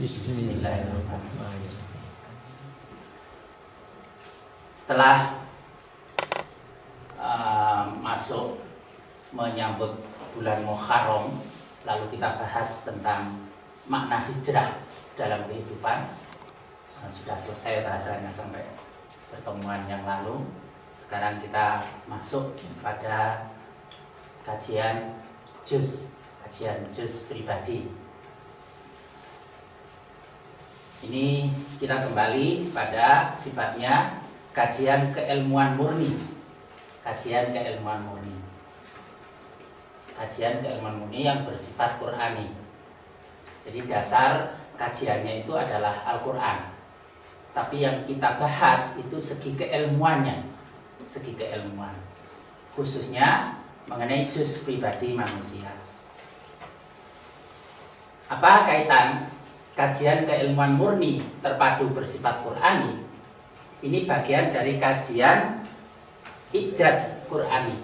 Bismillahirrahmanirrahim. Setelah masuk menyambut bulan Muharram, lalu kita bahas tentang makna hijrah dalam kehidupan. Sudah selesai bahasanya sampai pertemuan yang lalu. Sekarang kita masuk pada kajian juz pribadi. Ini kita kembali pada sifatnya kajian keilmuan murni. Kajian keilmuan murni yang bersifat Qur'ani. Jadi dasar kajiannya itu adalah Al-Qur'an. Tapi yang kita bahas itu segi keilmuannya, khususnya mengenai juz pribadi manusia. Apa kaitan kajian keilmuan murni terpadu bersifat Qur'ani? Ini bagian dari kajian ijaz Qur'ani,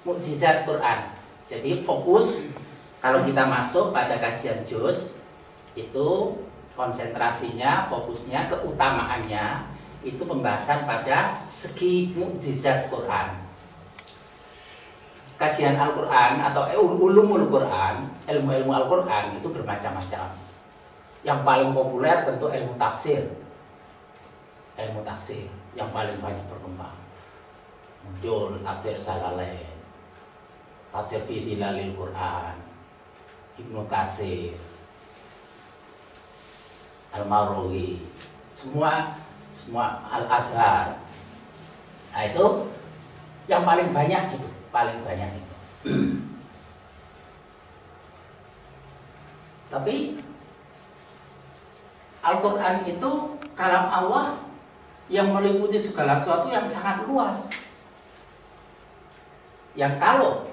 mukjizat Qur'an. Jadi fokus kalau kita masuk pada kajian juz itu konsentrasinya, fokusnya, keutamaannya itu pembahasan pada segi mukjizat Qur'an. Kajian Al-Qur'an atau ulumul Qur'an, ilmu-ilmu Al-Qur'an itu bermacam-macam. Yang paling populer tentu ilmu tafsir. Ilmu tafsir yang paling banyak berkembang. Muncul tafsir Jalalain, tafsir fi Dhilalil Qur'an, Ibnu Katsir, Al-Marwazi, semua Al-Azhar. Nah, itu yang paling banyak itu. Tapi Al-Qur'an itu kalam Allah yang meliputi segala sesuatu yang sangat luas. Yang kalau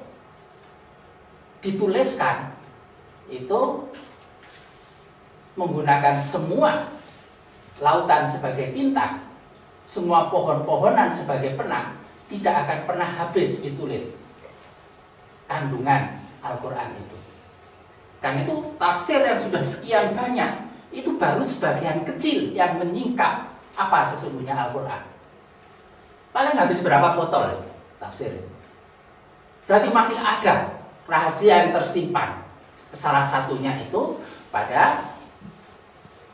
dituliskan itu menggunakan semua lautan sebagai tinta, semua pohon-pohonan sebagai penang, tidak akan pernah habis ditulis kandungan Al-Qur'an itu. Kan itu tafsir yang sudah sekian banyak, itu baru sebagian kecil yang menyingkap apa sesungguhnya Al-Qur'an. Paling habis berapa botol tafsir itu. Berarti masih ada rahasia yang tersimpan. Salah satunya itu pada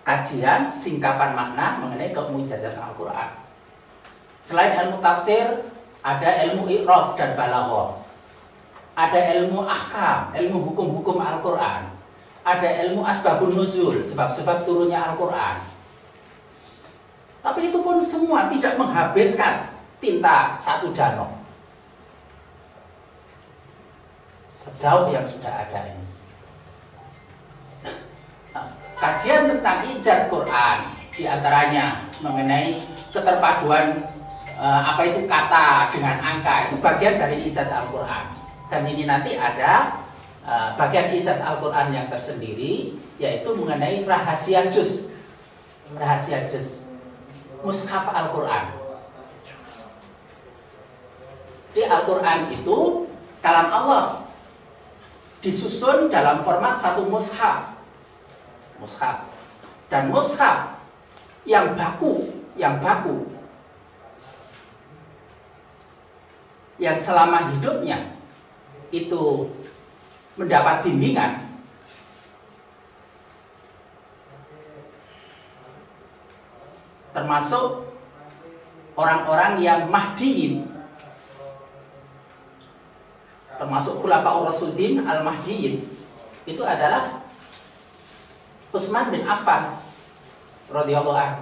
kajian singkapan makna mengenai kemujizatan Al-Qur'an. Selain ilmu tafsir, ada ilmu i'raf dan balaghah. Ada ilmu ahkam, ilmu hukum-hukum Al-Qur'an. Ada ilmu asbabun nuzul, sebab-sebab turunnya Al-Qur'an. Tapi itu pun semua tidak menghabiskan tinta satu danau. Sejauh yang sudah ada ini. Kajian tentang ijaz Quran diantaranya mengenai keterpaduan apa itu kata dengan angka, itu bagian dari ijaz Al-Quran. Dan ini nanti ada bagian ijaz Al-Quran yang tersendiri, yaitu mengenai rahasia juz mushaf Al-Quran. Di Al-Quran itu kalam Allah disusun dalam format satu mushaf. Dan mushaf yang baku yang selama hidupnya itu mendapat bimbingan, termasuk orang-orang yang mahdiyin, termasuk khulafaur rasyidin al-mahdiyin, itu adalah Utsman bin Affan radhiyallahu anhu.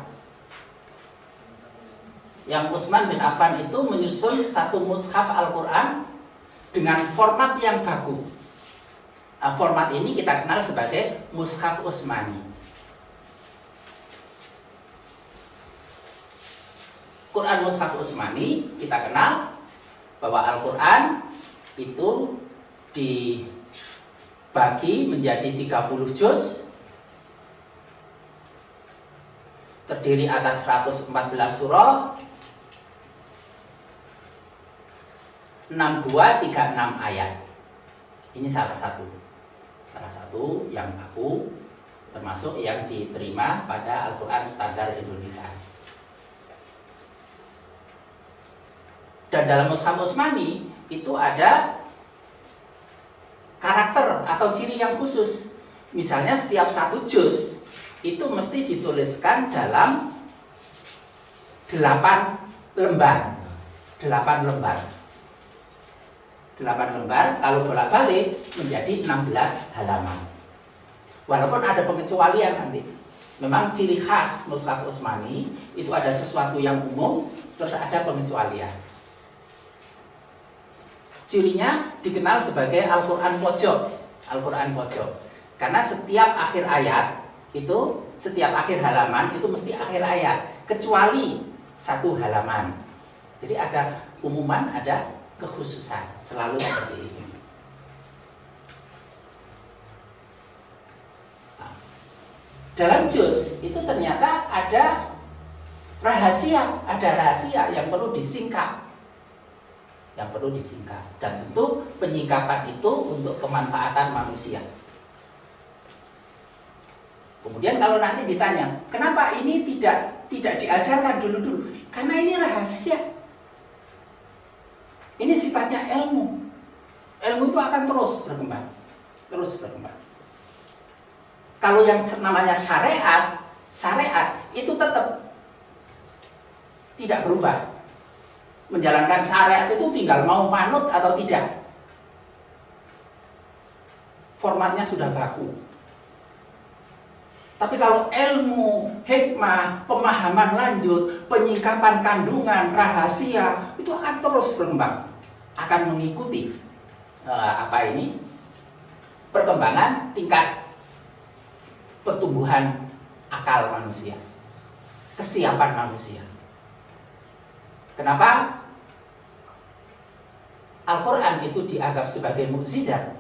Yang Utsman bin Affan itu menyusun satu mushaf Al-Qur'an dengan format yang baku. Nah, format ini kita kenal sebagai mushaf Utsmani. Quran mushaf Utsmani kita kenal bahwa Al-Qur'an itu dibagi menjadi 30 juz, terdiri atas 114 surah, 6236 ayat. Ini salah satu yang baku, termasuk termasuk yang diterima pada Al-Quran Standar Indonesia. Dan dalam Mushaf Utsmani itu ada karakter atau ciri yang khusus. Misalnya setiap satu juz itu mesti dituliskan dalam 8 lembar. 8 lembar. 8 lembar kalau bolak-balik menjadi 16 halaman. Walaupun ada pengecualian nanti. Memang ciri khas Mushaf Utsmani itu ada sesuatu yang umum, terus ada pengecualian. Cirinya dikenal sebagai Al-Quran pojok. Al-Quran pojok. Karena setiap akhir ayat itu, setiap akhir halaman itu mesti akhir ayat, kecuali satu halaman. Jadi ada umuman, ada kekhususan, selalu seperti itu. Nah, dalam juz itu ternyata ada rahasia yang perlu disingkap. Dan tentu penyingkapan itu untuk kemanfaatan manusia. Kemudian kalau nanti ditanya, kenapa ini tidak diajarkan dulu? Karena ini rahasia. Ini sifatnya ilmu. Ilmu itu akan terus berkembang. Kalau yang namanya syariat itu tetap tidak berubah. Menjalankan syariat itu tinggal mau manut atau tidak. Formatnya sudah baku. Tapi kalau ilmu, hikmah, pemahaman lanjut, penyingkapan kandungan, rahasia, itu akan terus berkembang. Akan mengikuti perkembangan tingkat pertumbuhan akal manusia, kesiapan manusia. Kenapa Al-Quran itu dianggap sebagai mukjizat?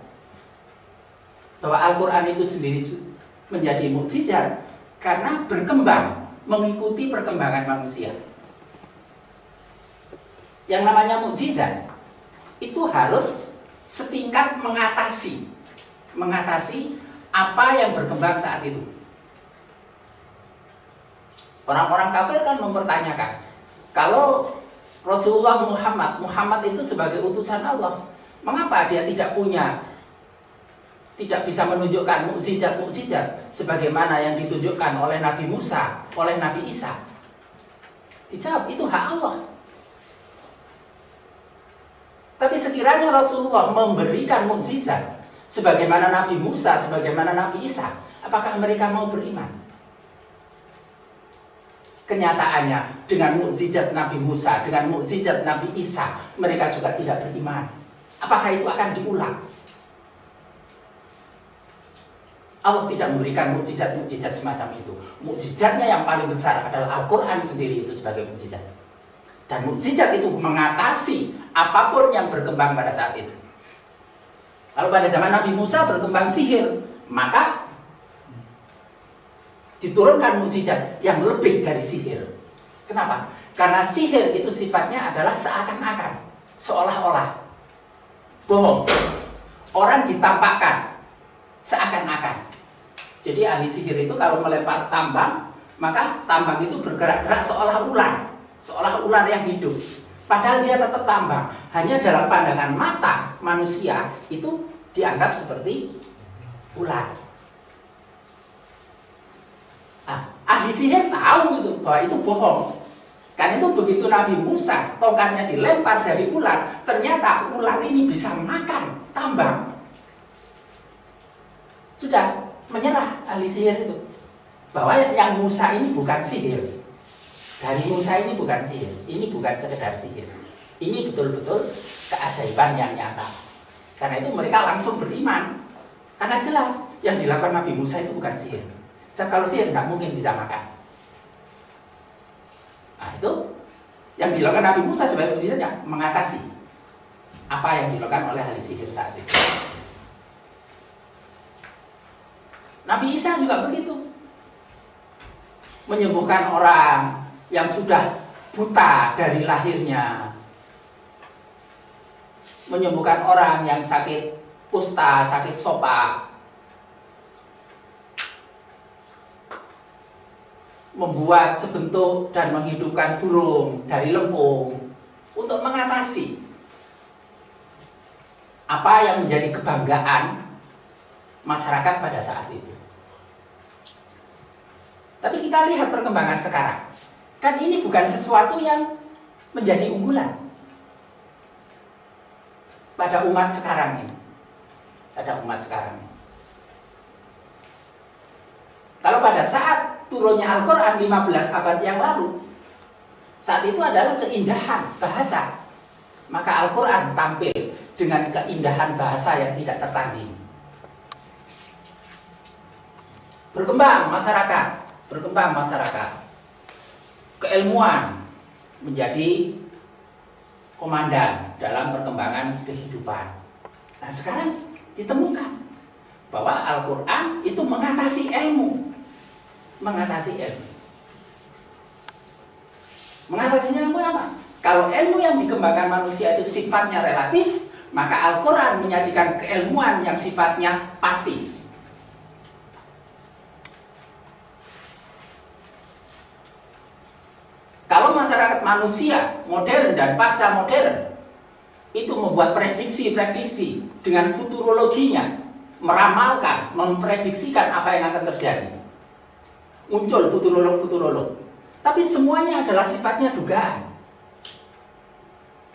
Bahwa Al-Quran itu sendiri menjadi mukjizat karena berkembang mengikuti perkembangan manusia. Yang namanya mukjizat itu harus setingkat mengatasi apa yang berkembang saat itu. Orang-orang kafir kan mempertanyakan, kalau Rasulullah Muhammad itu sebagai utusan Allah, mengapa dia tidak bisa menunjukkan mukjizat sebagaimana yang ditunjukkan oleh Nabi Musa, oleh Nabi Isa? Dijawab, itu hak Allah. Tapi sekiranya Rasulullah memberikan mukjizat sebagaimana Nabi Musa, sebagaimana Nabi Isa, apakah mereka mau beriman? Kenyataannya dengan mukjizat Nabi Musa, dengan mukjizat Nabi Isa, mereka juga tidak beriman. Apakah itu akan diulang? Allah tidak memberikan mukjizat semacam itu. Mukjizatnya yang paling besar adalah Al-Quran sendiri itu sebagai mukjizat. Dan mukjizat itu mengatasi apapun yang berkembang pada saat itu. Kalau pada zaman Nabi Musa berkembang sihir, maka diturunkan mukjizat yang lebih dari sihir. Kenapa? Karena sihir itu sifatnya adalah seakan-akan, seolah-olah, bohong. Orang ditampakkan seakan-akan. Jadi ahli sihir itu kalau melempar tambang, maka tambang itu bergerak-gerak seolah ular yang hidup. Padahal dia tetap tambang. Hanya dalam pandangan mata manusia itu dianggap seperti ular. Ahli sihir tahu itu bahwa itu bohong. Kan itu begitu Nabi Musa tongkatnya dilempar jadi ular, ternyata ular ini bisa makan tambang. Sudah menyerah ahli sihir itu bahwa yang Musa ini bukan sihir. Dari Musa ini bukan sihir. Ini bukan sekedar sihir. Ini betul-betul keajaiban yang nyata. Karena itu mereka langsung beriman. Karena jelas yang dilakukan Nabi Musa itu bukan sihir. Sebab kalau sihir tidak mungkin bisa makan. Nah itu yang dilakukan Nabi Musa sebagai mukjizatnya mengatasi apa yang dilakukan oleh ahli sihir saat itu. Nabi Isa juga begitu, menyembuhkan orang yang sudah buta dari lahirnya, menyembuhkan orang yang sakit kusta, sakit sopak. membuat sebentuk dan menghidupkan burung dari lempung untuk mengatasi apa yang menjadi kebanggaan masyarakat pada saat itu. Tapi kita lihat perkembangan sekarang. Kan ini bukan sesuatu yang menjadi unggulan pada umat sekarang ini. Pada umat sekarang ini. Kalau pada saat turunnya Al-Quran 15 abad yang lalu, saat itu adalah keindahan bahasa. Maka Al-Quran tampil dengan keindahan bahasa yang tidak tertanding. Berkembang masyarakat. Keilmuan menjadi komandan dalam perkembangan kehidupan. Nah, sekarang ditemukan bahwa Al-Quran itu mengatasi ilmu. Mengatasinya ilmu apa? Kalau ilmu yang dikembangkan manusia itu sifatnya relatif, maka Al-Quran menyajikan keilmuan yang sifatnya pasti. Kalau masyarakat manusia modern dan pasca modern itu membuat prediksi-prediksi dengan futurologinya, meramalkan, memprediksikan apa yang akan terjadi. Muncul futurolog. Tapi semuanya adalah sifatnya dugaan.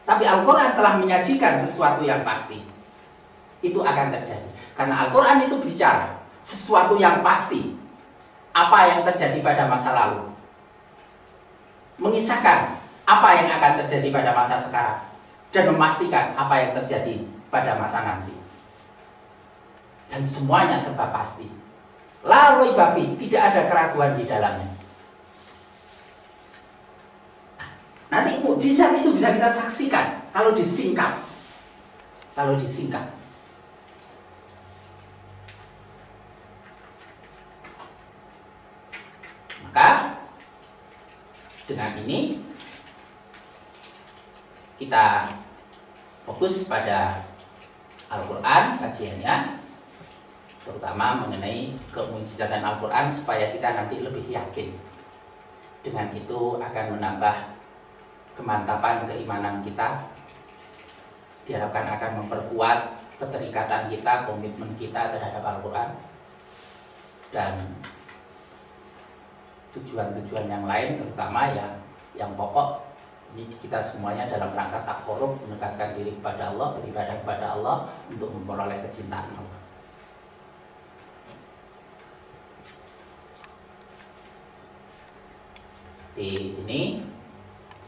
Tapi Al-Quran telah menyajikan sesuatu yang pasti. Itu akan terjadi. Karena Al-Quran itu bicara sesuatu yang pasti. Apa yang terjadi pada masa lalu. Mengisahkan apa yang akan terjadi pada masa sekarang. Dan memastikan apa yang terjadi pada masa nanti. Dan semuanya serba pasti. La raiba fi, tidak ada keraguan di dalamnya. Nanti mukjizat itu bisa kita saksikan kalau disingkat. Maka dengan ini kita fokus pada Al-Quran kajiannya, terutama mengenai kemukjizatan Al-Quran supaya kita nanti lebih yakin. Dengan itu akan menambah kemantapan keimanan kita, diharapkan akan memperkuat keterikatan kita, komitmen kita terhadap Al-Quran, dan tujuan-tujuan yang lain, terutama yang pokok ini kita semuanya dalam rangka taqarrub, mendekatkan diri kepada Allah, beribadah kepada Allah untuk memperoleh kecintaan Allah. Di ini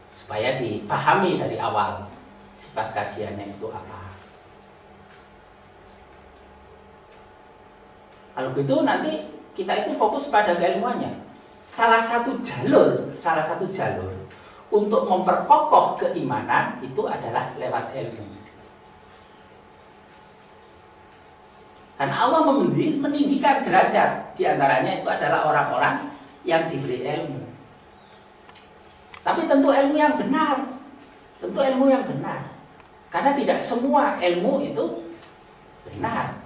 supaya difahami dari awal sifat kajiannya itu apa. Kalau gitu nanti kita itu fokus pada keilmuannya. Salah satu jalur untuk memperkokoh keimanan itu adalah lewat ilmu. Karena Allah meninggikan derajat, diantaranya itu adalah orang-orang yang diberi ilmu. Tapi tentu ilmu yang benar. Karena tidak semua ilmu itu benar.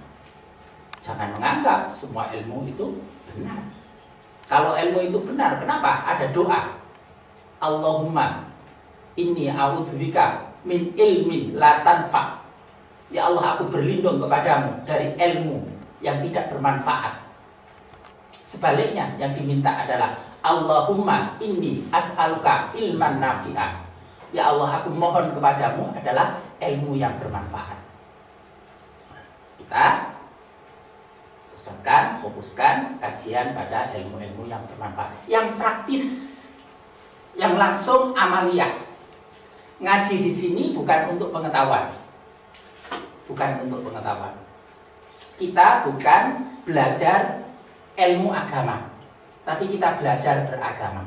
Jangan menganggap semua ilmu itu benar. Kalau ilmu itu benar, kenapa? Ada doa. Allahumma inni a'udzubika min ilmin la tanfa. Ya Allah, aku berlindung kepadamu dari ilmu yang tidak bermanfaat. Sebaliknya yang diminta adalah Allahumma inni as'aluka ilman nafi'ah. Ya Allah, aku mohon kepadamu adalah ilmu yang bermanfaat. Kita fokuskan kajian pada ilmu-ilmu yang bermanfaat, yang praktis, yang langsung amaliyah. Ngaji di sini bukan untuk pengetahuan. Kita bukan belajar ilmu agama, tapi kita belajar beragama.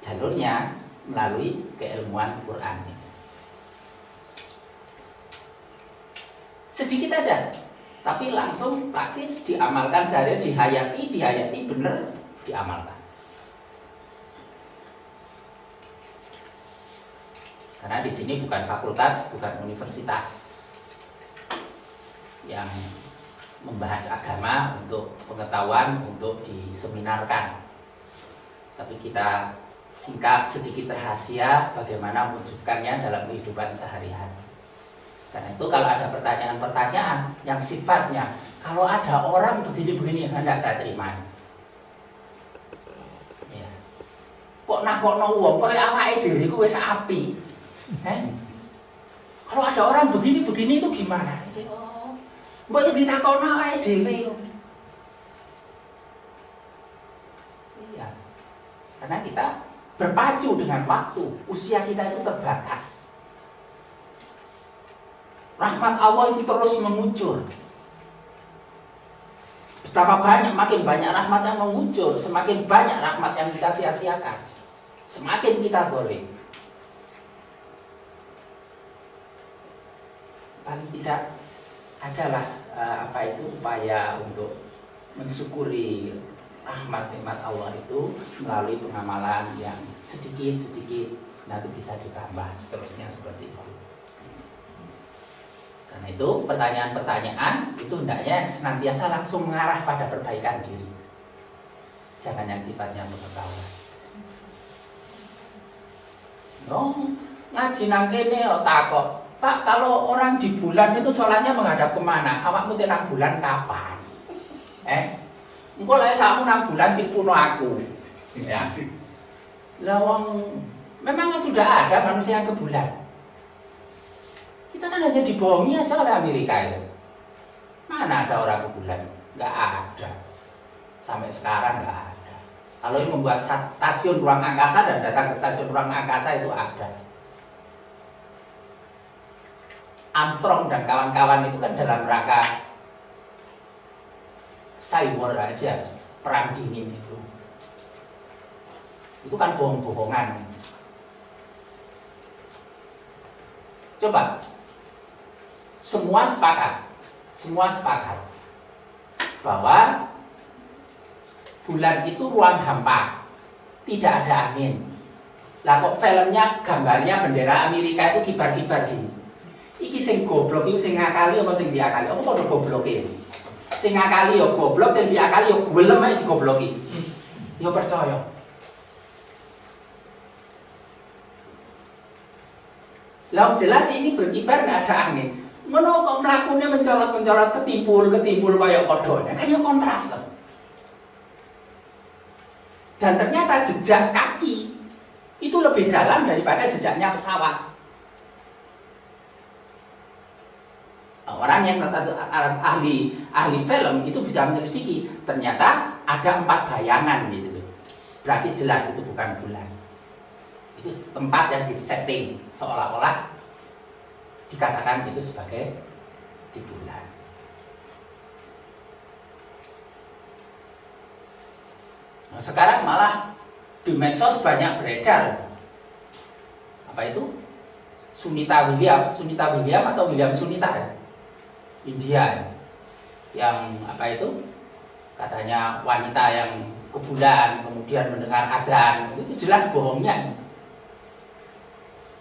Jalurnya melalui keilmuan Quran. Sedikit aja, tapi langsung praktis diamalkan sehari, dihayati benar, diamalkan. Karena di sini bukan fakultas, bukan universitas yang membahas agama untuk pengetahuan, untuk diseminarkan. Tapi kita singkat sedikit rahasia bagaimana mewujudkannya dalam kehidupan sehari-hari. Karena itu kalau ada pertanyaan-pertanyaan yang sifatnya kalau ada orang begini-begini, hendak saya terima. Ya. Kok nakokno wong kok awake dhewe iku wis apik. Kalau ada orang begini-begini itu gimana? Oh, mbok ditakokno awake dhewe. Iya. Karena kita berpacu dengan waktu, usia kita itu terbatas. Rahmat Allah itu terus mengucur. Betapa banyak, makin banyak rahmat yang mengucur, semakin banyak rahmat yang kita sia-siakan, semakin kita zalim. Paling tidak adalah upaya untuk mensyukuri rahmat nikmat Allah itu melalui pengamalan yang sedikit-sedikit nanti bisa ditambah seterusnya seperti itu. Karena itu pertanyaan-pertanyaan itu hendaknya senantiasa langsung mengarah pada perbaikan diri. Jangan yang sifatnya pengetahuan. Ngaji nang kene takok, Pak, kalau orang di bulan itu sholatnya menghadap kemana? Awakmu nang bulan kapan? Engko lek sakmu nang bulan tipuno aku. Ya. Lah wong memang sudah ada manusia yang ke bulan. Kita kan hanya dibohongi aja oleh Amerika itu. Mana ada orang ke bulan? Nggak ada. Sampai sekarang nggak ada. Kalau yang membuat stasiun ruang angkasa dan datang ke stasiun ruang angkasa itu ada. Armstrong dan kawan-kawan itu kan dalam rangka cyber aja, perang dingin itu. Itu kan bohong-bohongan. Coba semua sepakat bahwa bulan itu ruang hampa, tidak ada angin. Lah kok filmnya gambarnya bendera Amerika itu kibar-kibar gini. Iki sing goblok iku sing ngakali apa sing diakali? Apa padha gobloke? Sing ngakali ya goblok, sing diakali ya gelem ae digobloki. Ya percaya. Lah jelas ini berkibar nggak ada angin. Ngono kok mlakune mencolot-mencolot ketimbul kaya kodone. Kan ya kontras loh. Dan ternyata jejak kaki itu lebih dalam daripada jejaknya pesawat. Orang yang ahli film itu bisa menyelidiki, ternyata ada 4 bayangan di situ. Berarti jelas itu bukan bulan. Itu tempat yang disetting seolah-olah dikatakan itu sebagai di bulan. Nah, sekarang malah di medsos banyak beredar apa itu? Sunita William atau William Sunita ya? India yang apa itu? Katanya wanita yang ke bulan kemudian mendengar adzan, itu jelas bohongnya.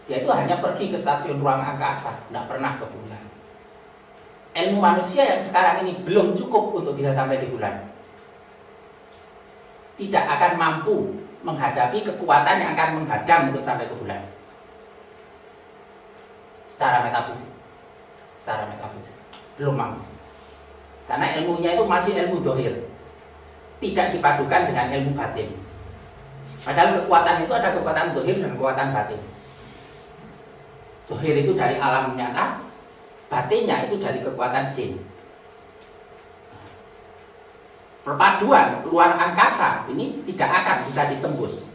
Dia itu hanya pergi ke stasiun ruang angkasa, tidak pernah ke bulan. Ilmu manusia yang sekarang ini belum cukup untuk bisa sampai di bulan. Tidak akan mampu menghadapi kekuatan yang akan menghadang untuk sampai ke bulan. Secara metafisik. Belum mampu. Karena ilmunya itu masih ilmu dohir. Tidak dipadukan dengan ilmu batin. Padahal kekuatan itu ada kekuatan dohir dan kekuatan batin. Dohir itu dari alam nyata, batinnya itu dari kekuatan jin. Perpaduan luar angkasa ini tidak akan bisa ditembus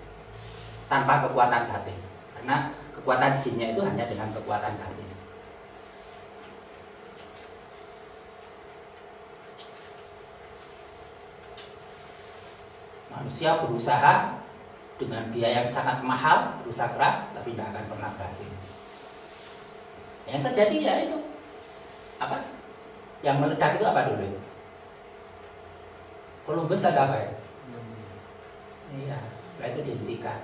tanpa kekuatan batin. Karena kekuatan jinnya itu hanya dengan kekuatan batin. Manusia berusaha dengan biaya yang sangat mahal, berusaha keras, tapi tidak akan pernah berhasil. Yang terjadi ya itu apa? Yang meledak itu apa dulu itu? Columbus ada apa ya? Iya, setelah itu dihentikan.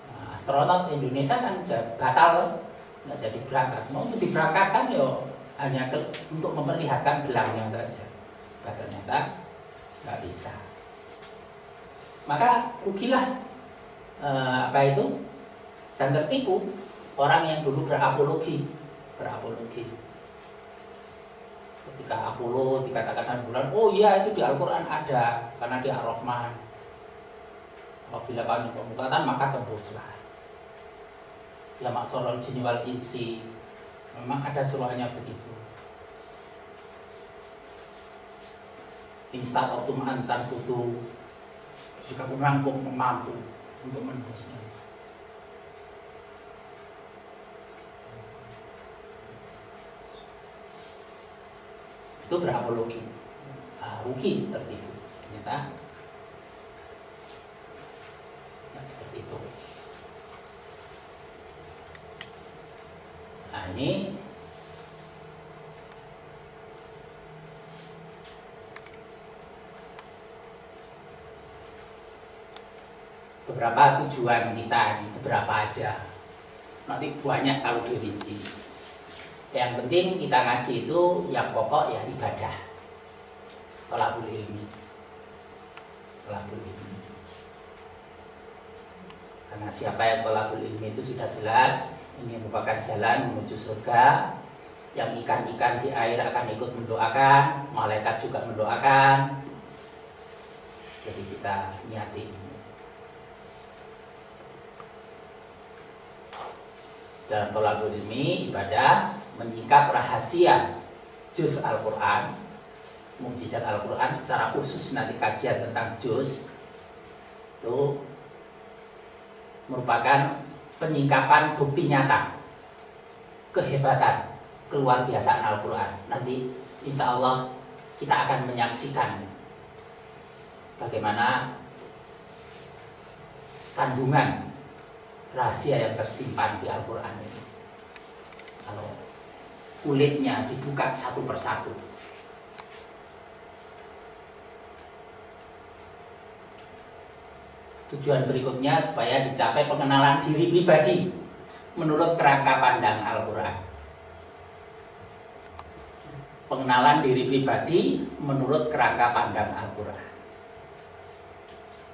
Nah, astronot Indonesia kan batal, nggak jadi berangkat. Mau diberangkatkan yo hanya untuk memperlihatkan belangnya saja. Ternyata nggak bisa. Maka rugilah dan tertipu orang yang dulu berapologi. Ketika Apollo dikatakan bulan, oh iya itu di Al-Quran ada, karena dia Ar-Rahman. Apabila kami pemukatan maka tembuslah. Ya maksorul jinni wal insi. Memang ada suruhannya begitu. Instatotum antan kutu. Jika memang mampu untuk menembusnya. Itu berapologi. Rugi tertipu. Ternyata seperti itu. Nah ini beberapa tujuan kita ini, beberapa aja. Nanti banyak kalau dirinci. Yang penting kita ngaji itu yang pokok ya ibadah. Thalabul ilmi. Karena siapa yang thalabul ilmi itu sudah jelas, ini merupakan jalan menuju surga. Yang ikan-ikan di air akan ikut mendoakan, malaikat juga mendoakan. Jadi kita niati. Dalam thalabul ilmi, ibadah menyingkap rahasia juz Al-Quran, mukjizat Al-Quran secara khusus. Nanti kajian tentang juz itu merupakan penyingkapan bukti nyata kehebatan keluar biasaan Al-Quran. Nanti insya Allah kita akan menyaksikan bagaimana kandungan rahasia yang tersimpan di Al-Quran ini. Kalau kulitnya dibuka satu persatu. Tujuan berikutnya supaya dicapai pengenalan diri pribadi menurut kerangka pandang Al-Quran. Pengenalan diri pribadi menurut kerangka pandang Al-Quran.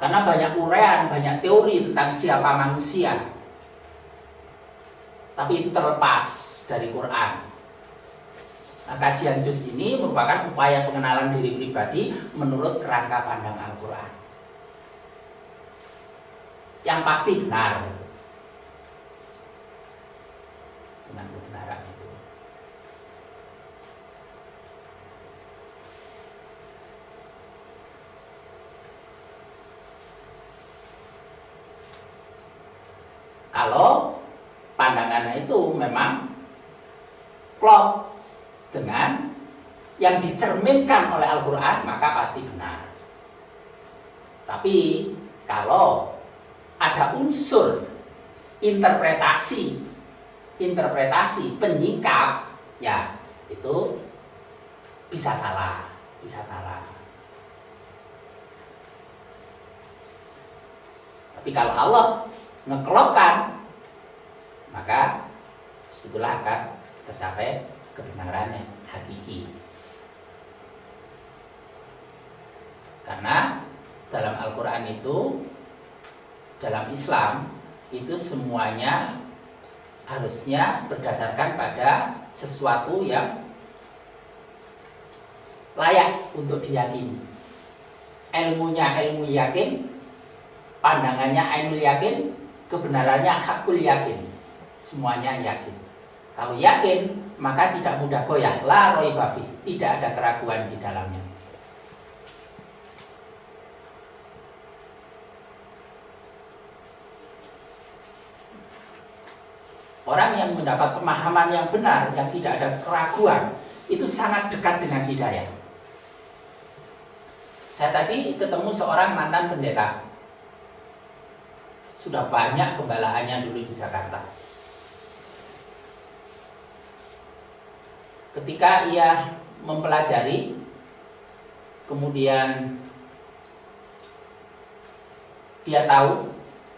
Karena banyak uraian, banyak teori tentang siapa manusia, tapi itu terlepas dari Quran. Nah, kajian juz ini merupakan upaya pengenalan diri pribadi menurut kerangka pandang Al-Quran. Yang pasti benar. Dengan kebenaran itu. Kalau pandangannya itu memang klop dengan yang dicerminkan oleh Al-Quran, maka pasti benar. Tapi kalau ada unsur interpretasi penyingkap, ya itu bisa salah. Tapi kalau Allah ngeklopkan, maka disitulah akan tercapai kebenaran yang hakiki. Karena dalam Al-Quran itu, dalam Islam itu semuanya harusnya berdasarkan pada sesuatu yang layak untuk diyakini. Ilmunya ilmu yakin, pandangannya ainul yakin, kebenarannya hakul yakin. Semuanya yakin. Kalau yakin, maka tidak mudah goyah. La raiba fih, tidak ada keraguan di dalamnya. Orang yang mendapat pemahaman yang benar, yang tidak ada keraguan, itu sangat dekat dengan hidayah. Saya tadi ketemu seorang mantan pendeta. Sudah banyak gembalaannya dulu di Jakarta. Ketika ia mempelajari, kemudian dia tahu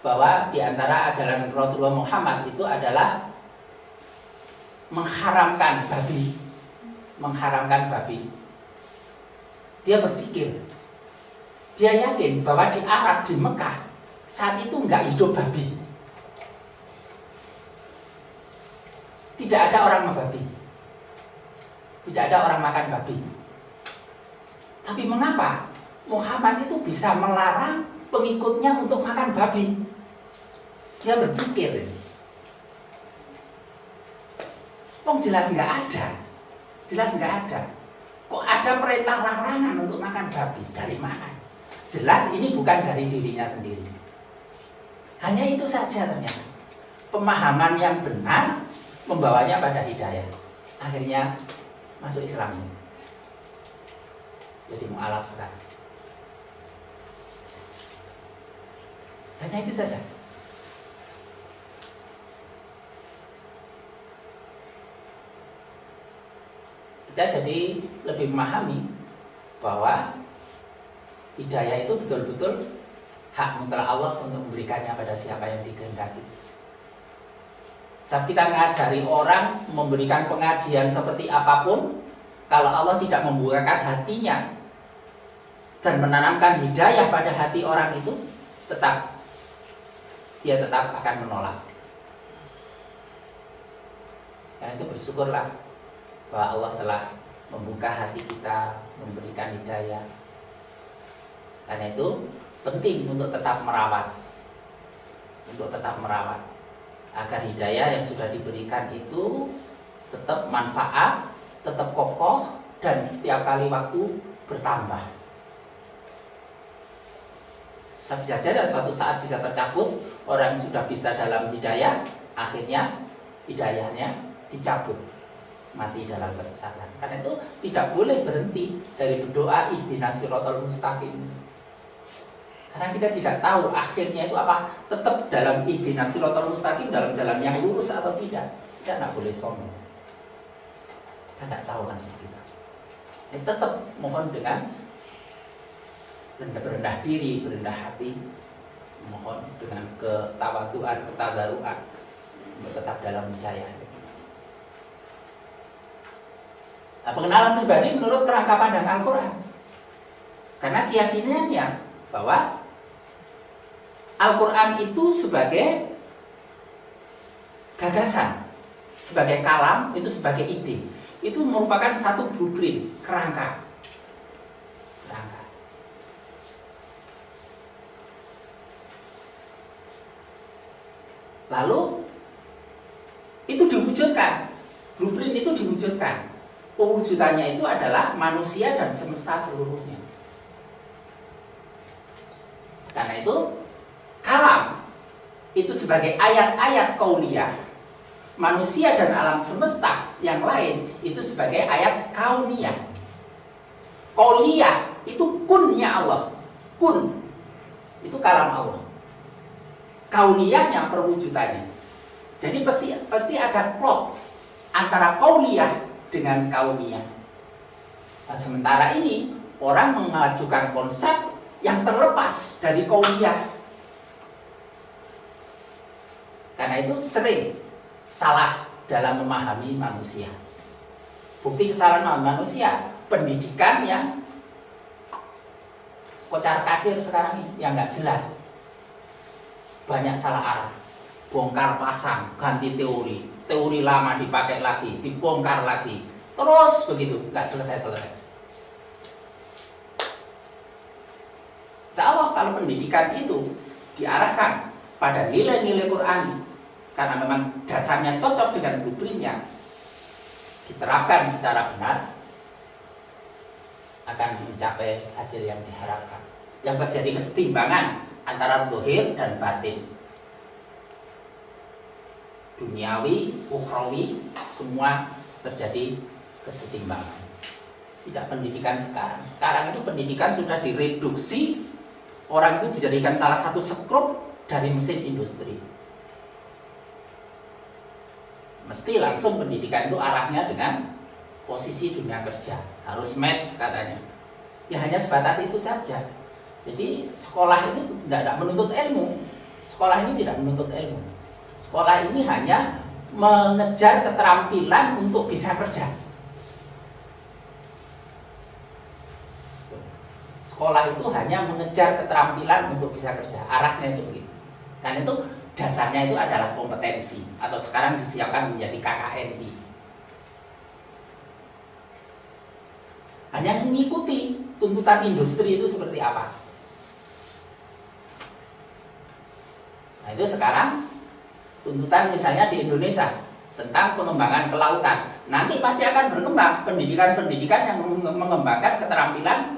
bahwa di antara ajaran Rasulullah Muhammad itu adalah mengharamkan babi, mengharamkan babi, dia berpikir, dia yakin bahwa di Arab, di Mekah saat itu nggak hidup babi, tidak ada orang membabi, tidak ada orang makan babi. Tapi mengapa Muhammad itu bisa melarang pengikutnya untuk makan babi? Dia berpikir, jelas nggak ada, jelas nggak ada. Kok ada perintah larangan untuk makan babi? Dari mana? Jelas ini bukan dari dirinya sendiri. Hanya itu saja ternyata. Pemahaman yang benar membawanya pada hidayah. Akhirnya masuk Islam. Jadi mu'alaf sekarang. Hanya itu saja. Kita jadi lebih memahami bahwa hidayah itu betul-betul hak mutlak Allah untuk memberikannya pada siapa yang dikehendaki. Saat kita mengajari orang, memberikan pengajian seperti apapun, kalau Allah tidak membukakan hatinya dan menanamkan hidayah pada hati orang itu, dia tetap akan menolak. Karena itu bersyukurlah bahwa Allah telah membuka hati kita, memberikan hidayah. Karena itu penting untuk tetap merawat, agar hidayah yang sudah diberikan itu tetap manfaat, tetap kokoh, dan setiap kali waktu bertambah. Bisa saja suatu saat bisa tercabut, orang yang sudah bisa dalam hidayah, akhirnya hidayahnya dicabut, mati dalam kesesatan. Karena itu tidak boleh berhenti dari berdoa ihdinas siratal mustaqim. Karena kita tidak tahu akhirnya itu apa, tetap dalam ihdinas siratal mustaqim, dalam jalan yang lurus atau tidak. Kita tidak boleh sombong. Kita tidak tahu nasib kita. Tetap mohon dengan berendah diri, berendah hati, mohon dengan ketawaduan, ketadaruan untuk tetap dalam hidayah. Nah, pengenalan pribadi menurut kerangka pandang Al-Quran. Karena keyakinannya bahwa Al-Quran itu sebagai gagasan, sebagai kalam, itu sebagai ide. Itu merupakan satu blueprint, kerangka. Lalu itu diwujudkan, blueprint itu diwujudkan. Pewujudannya itu adalah manusia dan semesta seluruhnya. Karena itu kalam itu sebagai ayat-ayat kauniyah, manusia dan alam semesta yang lain itu sebagai ayat kauniyah. Kauniyah itu kunnya Allah, kun itu kalam Allah. Kauniyahnya perwujudannya. Jadi pasti ada klop antara kauniyah dengan kauniyah. Nah, sementara ini orang mengajukan konsep yang terlepas dari kauniyah. Karena itu sering salah dalam memahami manusia. Bukti kesalahan manusia, pendidikan yang kocar-kacir sekarang ini, yang nggak jelas. Banyak salah arah, bongkar pasang, ganti teori, teori lama dipakai lagi, dibongkar lagi, terus begitu, nggak selesai-selesai. Insya Allah kalau pendidikan itu diarahkan pada nilai-nilai Qur'ani, karena memang dasarnya cocok dengan blueprintnya, diterapkan secara benar, akan mencapai hasil yang diharapkan. Yang terjadi kesetimbangan antara zahir dan batin, duniawi, ukhrawi, semua terjadi kesetimbangan. Tidak pendidikan sekarang. Sekarang itu pendidikan sudah direduksi, orang itu dijadikan salah satu sekrup dari mesin industri. Mesti langsung pendidikan itu arahnya dengan posisi dunia kerja, harus match katanya. Ya hanya sebatas itu saja. Jadi sekolah ini tidak menuntut ilmu. Sekolah ini tidak menuntut ilmu. Sekolah ini hanya mengejar keterampilan untuk bisa kerja. Sekolah itu hanya mengejar keterampilan untuk bisa kerja. Arahnya itu begitu. Kan itu dasarnya itu adalah kompetensi atau sekarang disiapkan menjadi KKNI. Hanya mengikuti tuntutan industri itu seperti apa. Nah itu sekarang tuntutan misalnya di Indonesia tentang pengembangan kelautan. Nanti pasti akan berkembang pendidikan-pendidikan yang mengembangkan keterampilan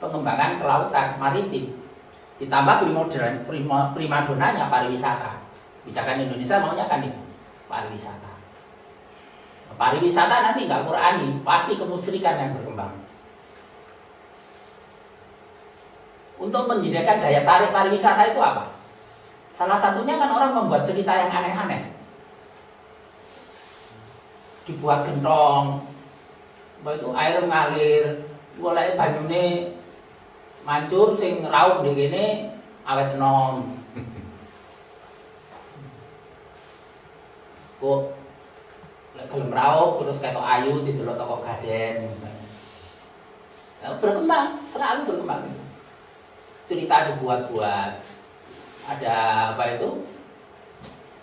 pengembangan kelautan maritim. Ditambah primadonanya pariwisata. Kebijakan Indonesia maunya kan itu, pariwisata. Pariwisata nanti nggak Qurani, pasti kemusyrikan yang berkembang. Untuk menjadikan daya tarik pariwisata itu apa? Salah satunya kan orang membuat cerita yang aneh-aneh. Dibuat gentong, itu air mengalir, golek banyune mancur sing raup ndekene awet enom. Kok lek gelem raup terus ketok ayu didelok toko gaden. Berkembang, selalu berkembang. Cerita dibuat-buat. Ada apa itu?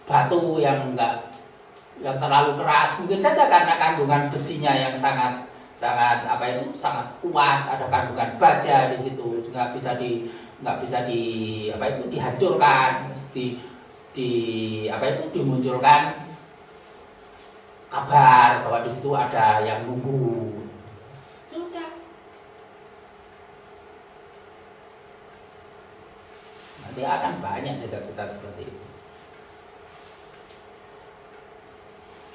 Batu yang terlalu keras, mungkin saja karena kandungan besinya yang sangat apa itu sangat kuat, ada kandungan baja di situ, nggak bisa apa itu dihancurkan, apa itu dimunculkan kabar bahwa di situ ada yang nunggu. Sudah. Nanti akan banyak cerita-cerita seperti itu.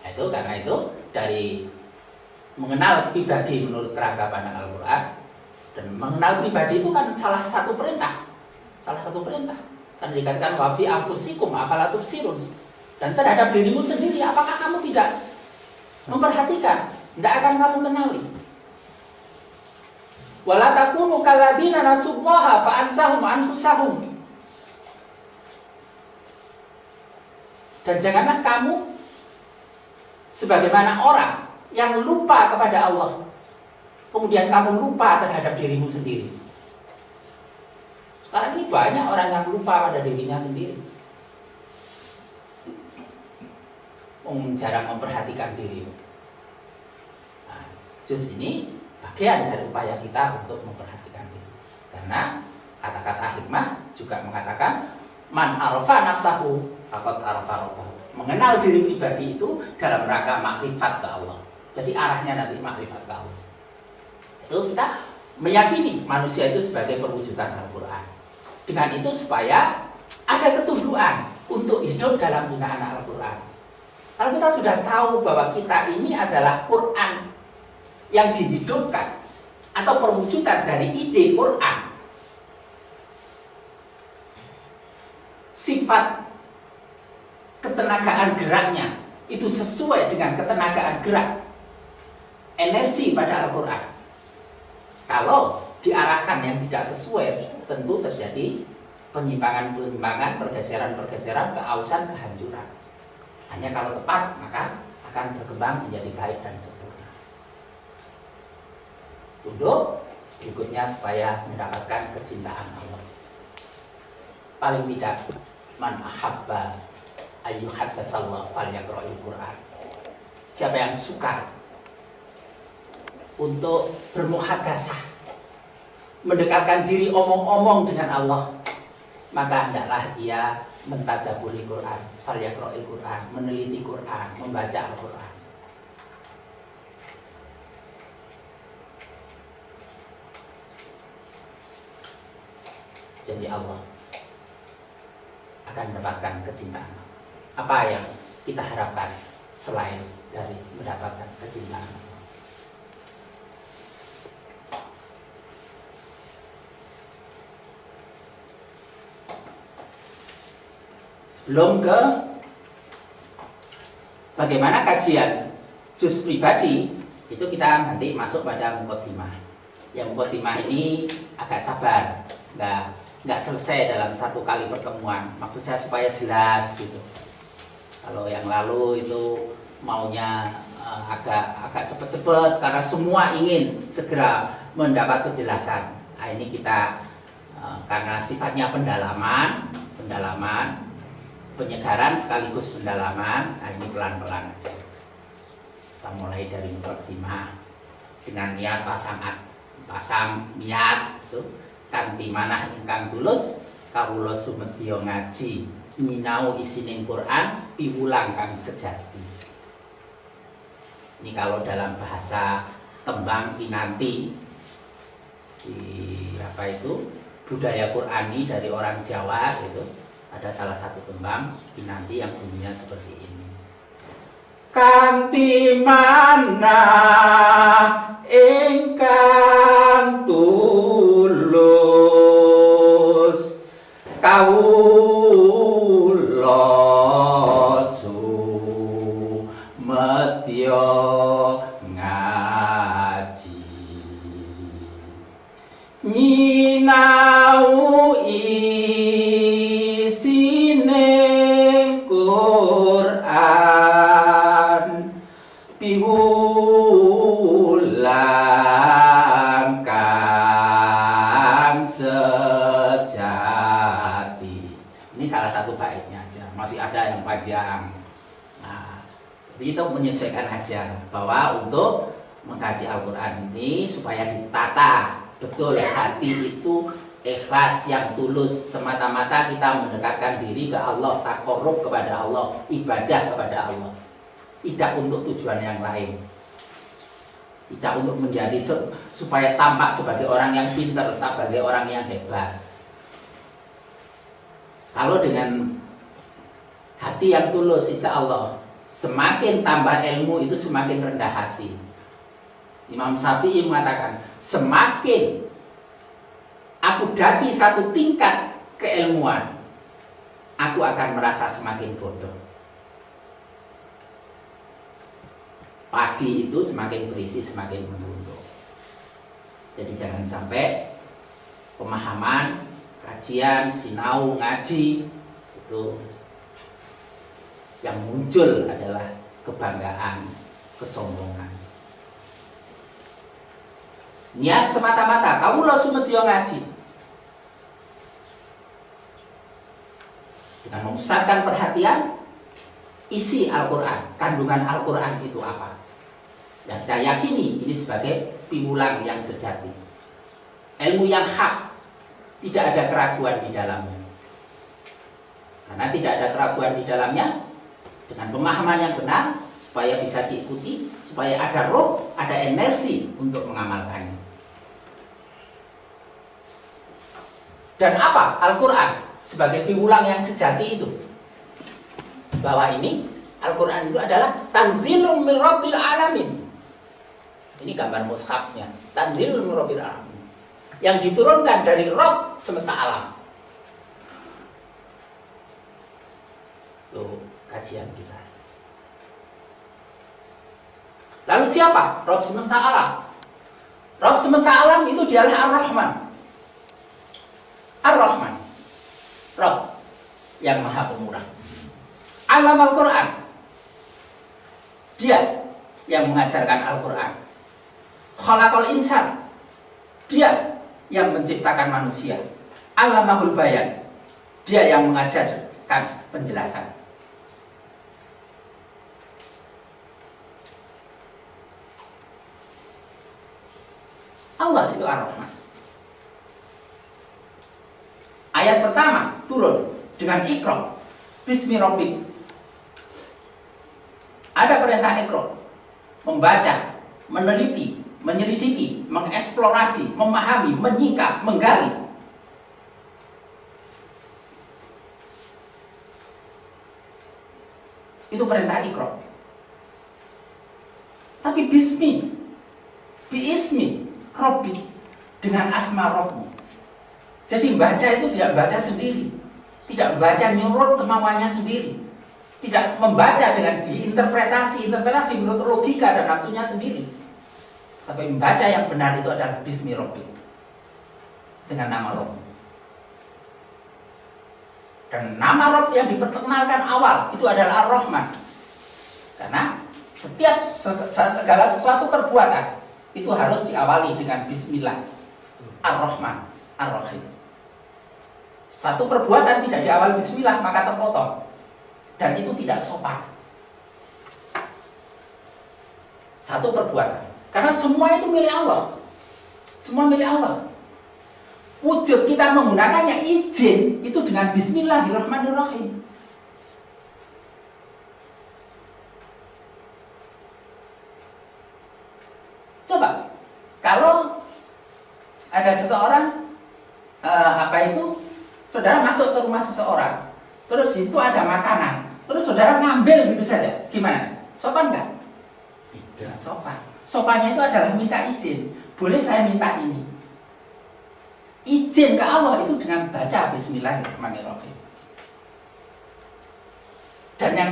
Itu karena itu dari mengenal pribadi menurut kerangka pandang Al-Quran, dan mengenal pribadi itu kan salah satu perintah. Kan dikatakan wa fi anfusikum afala tubsirun. Dan terhadap dirimu sendiri, apakah kamu tidak memperhatikan? Tidak akan kamu kenali. Wala takunu kalladzina nasullaha fa ansahum anfusahum. Dan janganlah kamu sebagaimana orang yang lupa kepada Allah, kemudian kamu lupa terhadap dirimu sendiri. Sekarang ini banyak orang yang lupa pada dirinya sendiri, jarang memperhatikan diri. Nah, just ini bagian dari upaya kita untuk memperhatikan diri. Karena kata-kata hikmah juga mengatakan man arfa nafsahu faqad arfa rabbahu. Mengenal diri pribadi itu dalam rangka makrifat ke Allah. Jadi arahnya nanti makrifat ke Allah. Itu kita meyakini manusia itu sebagai perwujudan Al-Quran. Dengan itu supaya ada ketundukan untuk hidup dalam binaan Al-Quran. Kalau kita sudah tahu bahwa kita ini adalah Quran yang dihidupkan atau perwujudan dari ide Quran, sifat ketenagaan geraknya itu sesuai dengan ketenagaan gerak energi pada Al-Quran. Kalau diarahkan yang tidak sesuai, tentu terjadi penyimpangan-penyimpangan, pergeseran-pergeseran, keausan, kehancuran. Hanya kalau tepat, maka akan berkembang menjadi baik dan sempurna. Tunduk berikutnya supaya mendapatkan kecintaan Allah. Paling tidak, man ahabba ayyuhaddatsallahu falyaqra'il Qur'an. Siapa yang suka untuk bermuhadasah, mendekatkan diri omong-omong dengan Allah, maka hendaklah ia mentadaburi Quran, falyaqra'il Qur'an, meneliti Quran, membaca Al-Quran. Jadi Allah akan mendapatkan kecintaan. Apa yang kita harapkan selain dari mendapatkan kecintaan? Sebelum ke bagaimana kajian juz pribadi, itu kita nanti masuk pada muqaddimah. Yang muqaddimah ini agak sabar, nggak selesai dalam satu kali pertemuan. Maksud saya supaya jelas gitu. Kalau yang lalu itu maunya agak cepet-cepet karena semua ingin segera mendapat penjelasan. Nah, ini kita karena sifatnya pendalaman, penyegaran sekaligus pendalaman. Nah, ini pelan-pelan aja. Kita mulai dari mukadimah dengan niat pasang niat itu kanthi manah ingkang tulus kawula sumedya ngaji nyinau isining Quran piwulang kang sejati. Ini kalau dalam bahasa tembang kinanti di budaya Qurani dari orang Jawa itu ada salah satu tembang kinanti yang bunyinya seperti ini. Kanthi manah ingkang tulus kawula sumedya ngaji nyinau isining Quran piwulang kang sejati. Ini salah satu baitnya aja, masih ada yang panjang. Nah, jadi itu menyesuaikan aja bahwa untuk mengkaji Al-Quran ini supaya ditata betul hati itu ikhlas yang tulus, semata-mata kita mendekatkan diri ke Allah, takarrub kepada Allah, ibadah kepada Allah, tidak untuk tujuan yang lain, tidak untuk menjadi supaya tampak sebagai orang yang pintar, sebagai orang yang hebat. Kalau dengan hati yang tulus, insya Allah semakin tambah ilmu itu semakin rendah hati. Imam Syafi'i mengatakan, semakin aku daki satu tingkat keilmuan, aku akan merasa semakin bodoh. Padi itu semakin berisi semakin menunduk. Jadi jangan sampai pemahaman, kajian, sinau, ngaji itu yang muncul adalah kebanggaan, kesombongan. Niat semata-mata kawula sumedya ngaji dengan memusatkan perhatian isi Al-Quran, kandungan Al-Quran itu apa. Dan kita yakini ini sebagai piwulang yang sejati, ilmu yang hak, tidak ada keraguan di dalamnya. Karena tidak ada keraguan di dalamnya, dengan pemahaman yang benar supaya bisa diikuti, supaya ada roh, ada energi untuk mengamalkannya. Dan apa Al-Quran sebagai piwulang yang sejati itu? Bahwa ini Al-Quran itu adalah tanzilum min rabbil alamin. Ini gambar mushafnya, tanzilum min rabbil alamin, yang diturunkan dari Rabb semesta alam. Tuh kajian kita. Lalu siapa Rabb semesta alam? Rabb semesta alam itu dialah Ar-Rahman. Ar-Rahman, Rabb yang maha pemurah. Alam Al-Quran, dia yang mengajarkan Al-Quran. Khalaqal insan, dia yang menciptakan manusia. Alamahul bayan, dia yang mengajarkan penjelasan. Allah itu Ar-Rahman. Ayat pertama turun dengan Iqra bismi rabbik. Ada perintah Iqra, membaca, meneliti, menyelidiki, mengeksplorasi, memahami, menyingkap, menggali. Itu perintah Iqra. Tapi bismi, biismi rabbik, dengan asma Rabbmu. Jadi membaca itu tidak membaca sendiri, tidak membaca nyurut kemauannya sendiri, tidak membaca dengan diinterpretasi menurut logika dan nafsunya sendiri, tapi membaca yang benar itu adalah bismi rabbik, dengan nama Rabb. Dan nama Rabb yang diperkenalkan awal itu adalah Ar-Rahman, karena setiap segala sesuatu perbuatan itu harus diawali dengan Bismillah. Ar-Rahman, Ar-Rahim. Satu perbuatan tidak diawali bismillah maka terpotong. Dan itu tidak sopan. Satu perbuatan. Karena semua itu milik Allah. Semua milik Allah. Wujud kita menggunakannya izin itu dengan bismillahirrahmanirrahim. Coba, kalau ada seseorang saudara masuk ke rumah seseorang, terus di situ ada makanan, terus saudara ngambil gitu saja, gimana? Sopan nggak? Tidak sopan. Sopannya itu adalah minta izin. Boleh saya minta ini? Izin ke Allah itu dengan baca bismillahirrahmanirrahim. Dan yang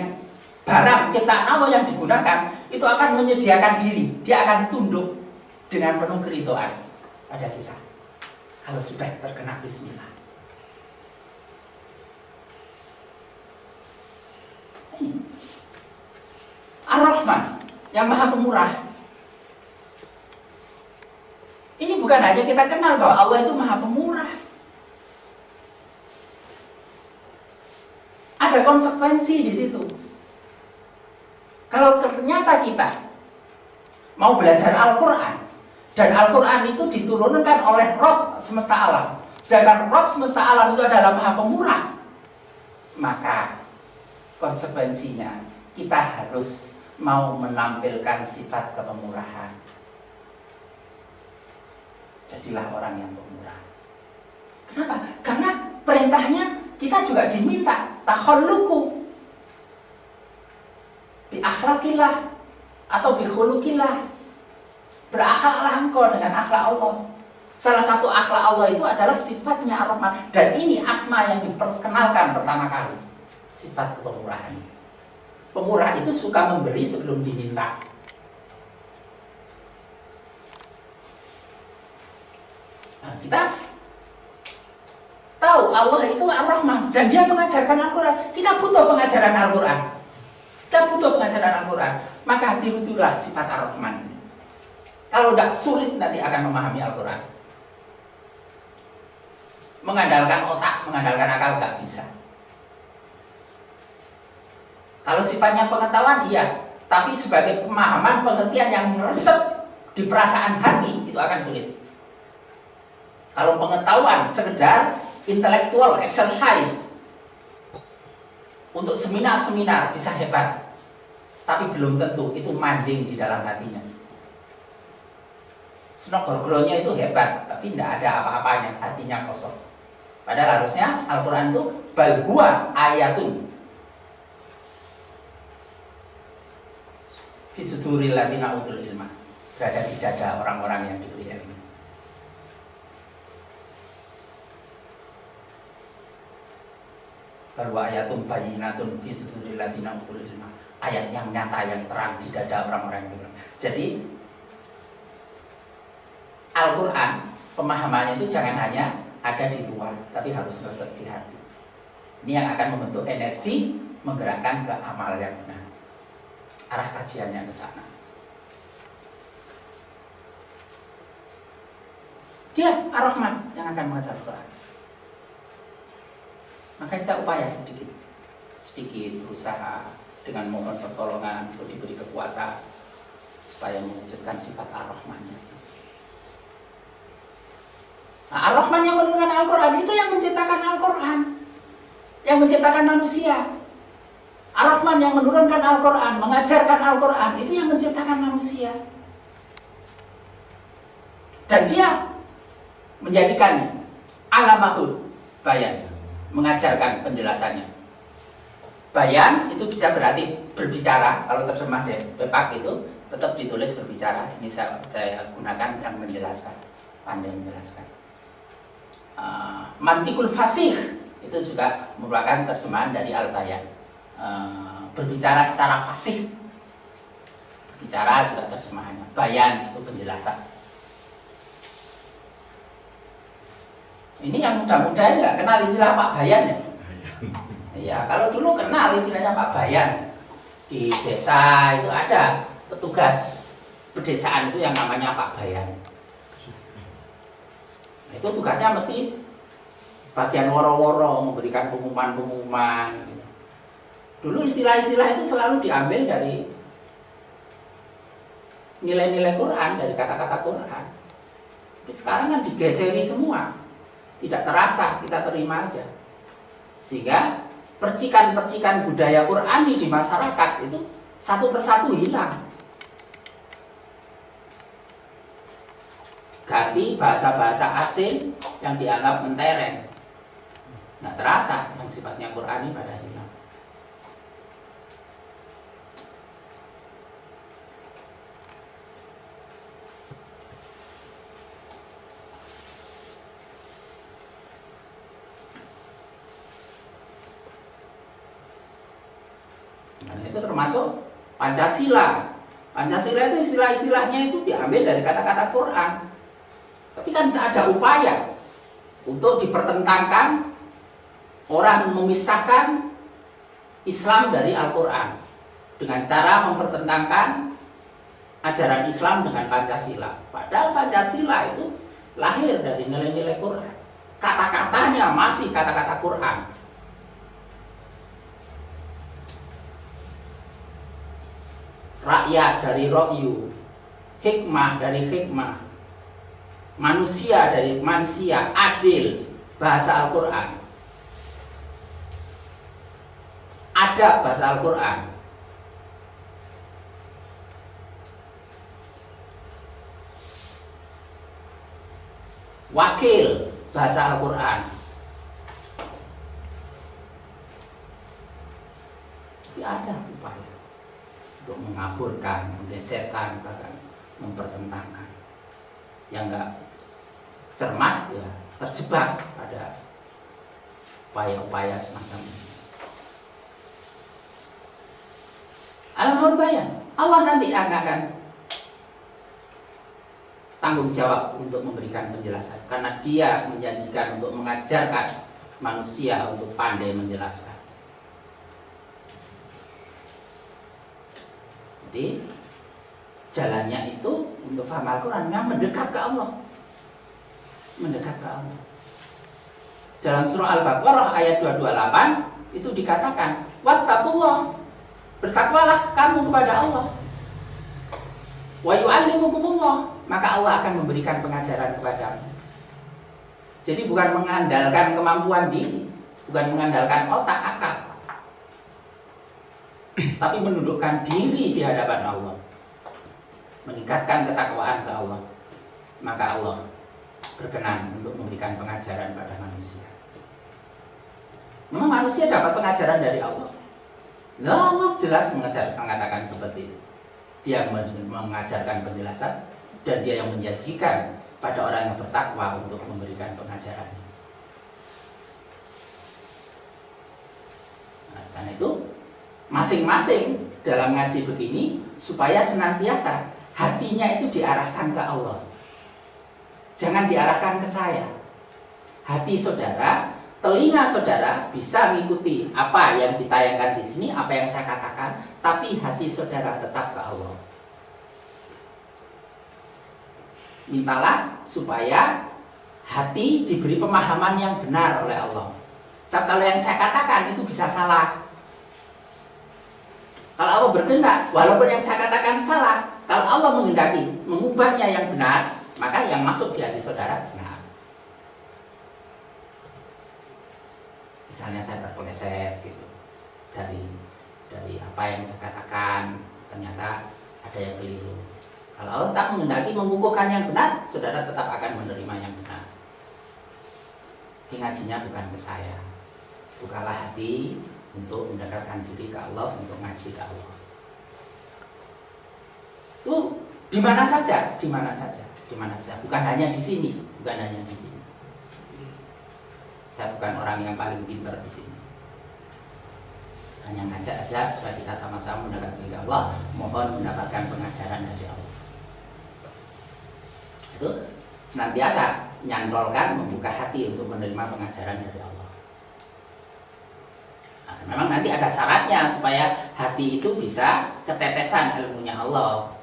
barang ciptaan Allah yang digunakan itu akan menyediakan diri, dia akan tunduk dengan penuh keridhaan pada kita kalau sudah terkena bismillah. Ar-Rahman yang Maha Pemurah. Ini bukan hanya kita kenal bahwa Allah itu Maha Pemurah. Ada konsekuensi di situ. Kalau ternyata kita mau belajar Al-Quran, dan Al-Quran itu diturunkan oleh Rabb semesta alam, sedangkan Rabb semesta alam itu adalah Maha Pemurah, maka konsekuensinya kita harus mau menampilkan sifat kepemurahan. Jadilah orang yang pemurah. Kenapa? Karena perintahnya kita juga diminta takhalluqu bi akhlaqillah atau bi khuluqillah. Berakhlaklah engkau dengan akhlak Allah. Salah satu akhlak Allah itu adalah sifatnya Ar-Rahman, dan ini asma yang diperkenalkan pertama kali. Sifat kepemurahan. Pemurah itu suka memberi sebelum diminta. Nah, kita tahu Allah itu Ar-Rahman dan dia mengajarkan Al-Quran. Kita butuh pengajaran Al-Quran. Maka tiru-tirulah sifat Ar-Rahman. Kalau tidak, sulit nanti akan memahami Al-Quran. Mengandalkan otak, mengandalkan akal tidak bisa. Kalau sifatnya pengetahuan, iya. Tapi sebagai pemahaman, pengertian yang meresep di perasaan hati, itu akan sulit. Kalau pengetahuan sekedar intellectual exercise untuk seminar-seminar bisa hebat, tapi belum tentu itu manjing di dalam hatinya. Snogorgronya itu hebat, tapi tidak ada apa-apanya, hatinya kosong. Padahal harusnya Al-Quran itu bal huwa ayatun fi suduril ladzina utul ilma, berada di dada orang-orang yang diberi ilmu. Bal huwa ayatun bayyinatun fi suduril ladzina utul ilma, ayat yang nyata, yang terang di dada orang-orang yang diberi ilmu. Jadi Al-Quran, pemahamannya itu jangan hanya ada di luar, tapi harus meresap di hati. Ini yang akan membentuk energi, menggerakkan ke amal yang benar. Arah kajiannya ke sana. Dia Ar-Rahman yang akan mengajar Al-Quran. Maka kita upaya sedikit berusaha dengan mohon pertolongan, diberi kekuatan supaya mewujudkan sifat Ar-Rahman. Nah, Ar-Rahman yang menurunkan Al-Quran itu yang menciptakan Al-Quran, yang menciptakan manusia. Ar-Rahman yang menurunkan Al-Quran, mengajarkan Al-Quran, itu yang menciptakan manusia. Dan dia menjadikan alamahul bayan, mengajarkan penjelasannya. Bayan itu bisa berarti berbicara, kalau terjemah Depak itu tetap ditulis berbicara. Ini saya gunakan yang menjelaskan, pandai menjelaskan. Mantikul fasih itu juga merupakan terjemahan dari Al-Bayan. Berbicara secara fasih, bicara juga terjemahannya. Bayan itu penjelasan. Ini yang muda-muda nggak kenal istilah Pak Bayan ya? Iya, kalau dulu kenal istilahnya Pak Bayan. Di desa itu ada petugas pedesaan itu yang namanya Pak Bayan. Nah, itu tugasnya mesti bagian woro-woro memberikan pengumuman-pengumuman. Dulu istilah-istilah itu selalu diambil dari nilai-nilai Quran, dari kata-kata Quran. Tapi sekarang kan digeseri semua, tidak terasa, kita terima aja. Sehingga percikan-percikan budaya Qurani di masyarakat itu satu persatu hilang. Ganti bahasa-bahasa asing yang dianggap mentereng. Nggak terasa yang sifatnya Qurani pada hilang. Dan itu termasuk Pancasila. Pancasila itu istilah-istilahnya itu diambil dari kata-kata Quran. Tapi kan ada upaya untuk dipertentangkan, orang memisahkan Islam dari Al-Quran dengan cara mempertentangkan ajaran Islam dengan Pancasila. Padahal Pancasila itu lahir dari nilai-nilai Quran. Kata-katanya masih kata-kata Quran. Rakyat dari ro'yu, hikmah dari hikmah, manusia dari mansia, adil, bahasa Al-Quran. Adab, bahasa Al-Quran. Wakil, bahasa Al-Quran. Tapi ada upaya untuk mengaburkan, menggeserkan, bahkan mempertentangkan. Yang enggak cermat ya terjebak pada upaya-upaya semacam ini. Alam bayang, Allah nanti akan tanggung jawab untuk memberikan penjelasan, karena Dia menjanjikan untuk mengajarkan manusia untuk pandai menjelaskan. Jadi jalannya itu untuk faham Al-Quran memang mendekat ke Allah. Mendekat ke Allah. Dalam surah Al-Baqarah ayat 228 itu dikatakan, wattaqullah, bertakwalah kamu kepada Allah. Wa yu'allimukumullah, maka Allah akan memberikan pengajaran kepadamu. Jadi bukan mengandalkan kemampuan diri, bukan mengandalkan otak akal, tapi menundukkan diri di hadapan Allah, meningkatkan ketakwaan ke Allah, maka Allah berkenan untuk memberikan pengajaran pada manusia. Memang manusia dapat pengajaran dari Allah. Nah, Allah jelas mengatakan seperti itu. Dia mengajarkan penjelasan, dan Dia yang menjanjikan pada orang yang bertakwa untuk memberikan pengajaran. Nah, karena itu masing-masing dalam ngaji begini supaya senantiasa hatinya itu diarahkan ke Allah. Jangan diarahkan ke saya. Hati saudara, telinga saudara bisa mengikuti apa yang ditayangkan di sini, apa yang saya katakan, tapi hati saudara tetap ke Allah. Mintalah supaya hati diberi pemahaman yang benar oleh Allah. Sebab kalau yang saya katakan itu bisa salah. Kalau Allah berkehendak, walaupun yang saya katakan salah, kalau Allah menghendaki mengubahnya yang benar, maka yang masuk di hati saudara benar. Misalnya saya terpeleset gitu dari apa yang saya katakan, ternyata ada yang keliru. Kalau Allah tak menghendaki mengukuhkan yang benar, saudara tetap akan menerima yang benar. Ini ngajinya bukan ke saya. Bukalah hati untuk mendekatkan diri ke Allah, untuk ngaji ke Allah. Itu di mana saja, di mana saja, di mana saja. Bukan hanya di sini, bukan hanya di sini. Saya bukan orang yang paling pintar di sini. Hanya ngajak aja supaya kita sama-sama mendekat ke Allah, mohon mendapatkan pengajaran dari Allah. Itu senantiasa nyantolkan, membuka hati untuk menerima pengajaran dari Allah. Nah, memang nanti ada syaratnya supaya hati itu bisa ketetesan ilmunya Allah.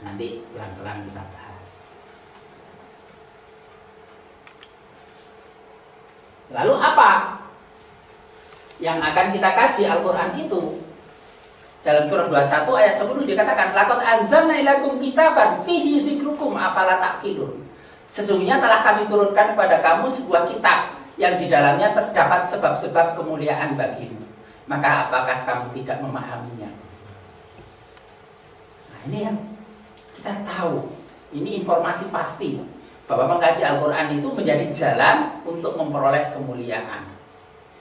Nanti pelan-pelan kita bahas. Lalu apa yang akan kita kaji Al-Quran itu? Dalam surah 21 ayat 10 dikatakan, laqad anzalna ilaikum kitaban fihi dzikrukum afala taqilun. Sesungguhnya telah kami turunkan kepada kamu sebuah kitab yang di dalamnya terdapat sebab-sebab kemuliaan bagimu. Maka apakah kamu tidak memahaminya? Nah, ini yang kita tahu. Ini informasi pasti bahwa mengkaji Al-Quran itu menjadi jalan untuk memperoleh kemuliaan.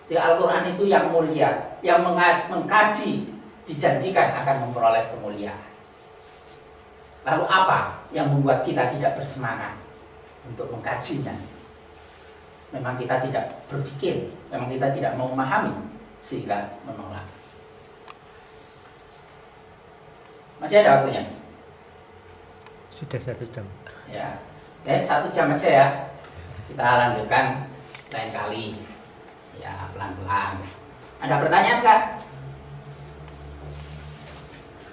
Di Al-Quran itu yang mulia, yang mengkaji dijanjikan akan memperoleh kemuliaan. Lalu apa yang membuat kita tidak bersemangat untuk mengkajinya? Memang kita tidak berpikir, memang kita tidak mau memahami, sehingga menolak. Masih ada waktunya? Sudah 1 jam. Ya, 1 jam aja ya. Kita lanjutkan lain kali. Ya, pelan-pelan. Ada pertanyaan Kak?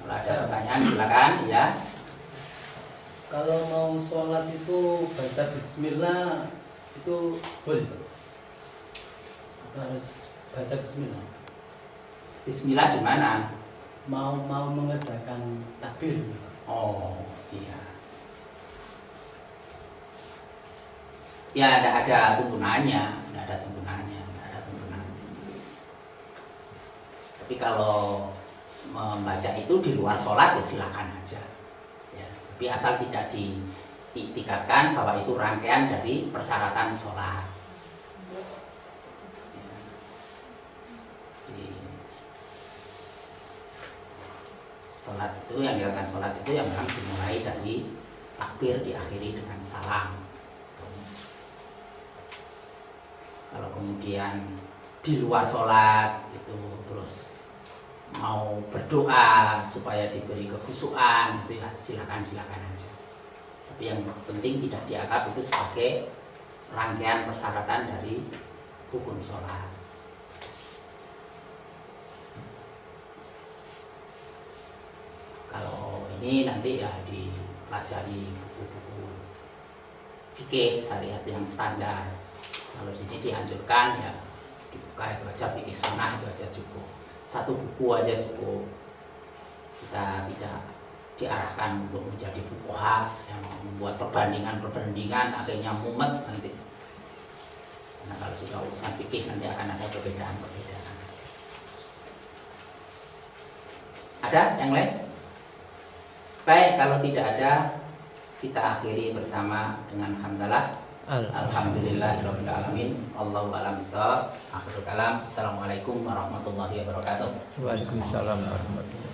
Kalau ada pertanyaan silakan ya. Kalau mau sholat itu baca bismillah itu boleh? Atau harus baca bismillah? Bismillah di mana? Mau mengerjakan takbir. Oh, iya. Ya, tidak ada tuntunannya, tidak ada tuntunannya, tidak ada tuntunannya. Tapi kalau membaca itu di luar sholat ya silakan aja. Ya, tapi asal tidak diiktikadkan bahwa itu rangkaian dari persyaratan sholat. Ya. Sholat itu yang dilakukan sholat itu yang memang dimulai dari takbir diakhiri dengan salam. Kalau kemudian di luar sholat itu terus mau berdoa supaya diberi kekhusyuan itu ya silakan aja. Tapi yang penting tidak dianggap itu sebagai rangkaian persyaratan dari rukun sholat. Kalau ini nanti ya dipelajari buku-buku fikih syariat yang standar. Kalau sini dianjurkan ya dibuka itu aja, fikih sunnah itu aja cukup. 1 buku aja cukup. Kita tidak diarahkan untuk menjadi fuqaha yang membuat perbandingan akhirnya mumet nanti. Karena kalau sudah urusan fikih nanti akan ada perbedaan. Ada yang lain? Baik, kalau tidak ada kita akhiri bersama dengan hamdalah. Alhamdulillahirabbil alamin. Allahu a'lam bishawab. Akhirul kalam. Assalamualaikum warahmatullahi wabarakatuh. Waalaikumsalam warahmatullahi wabarakatuh.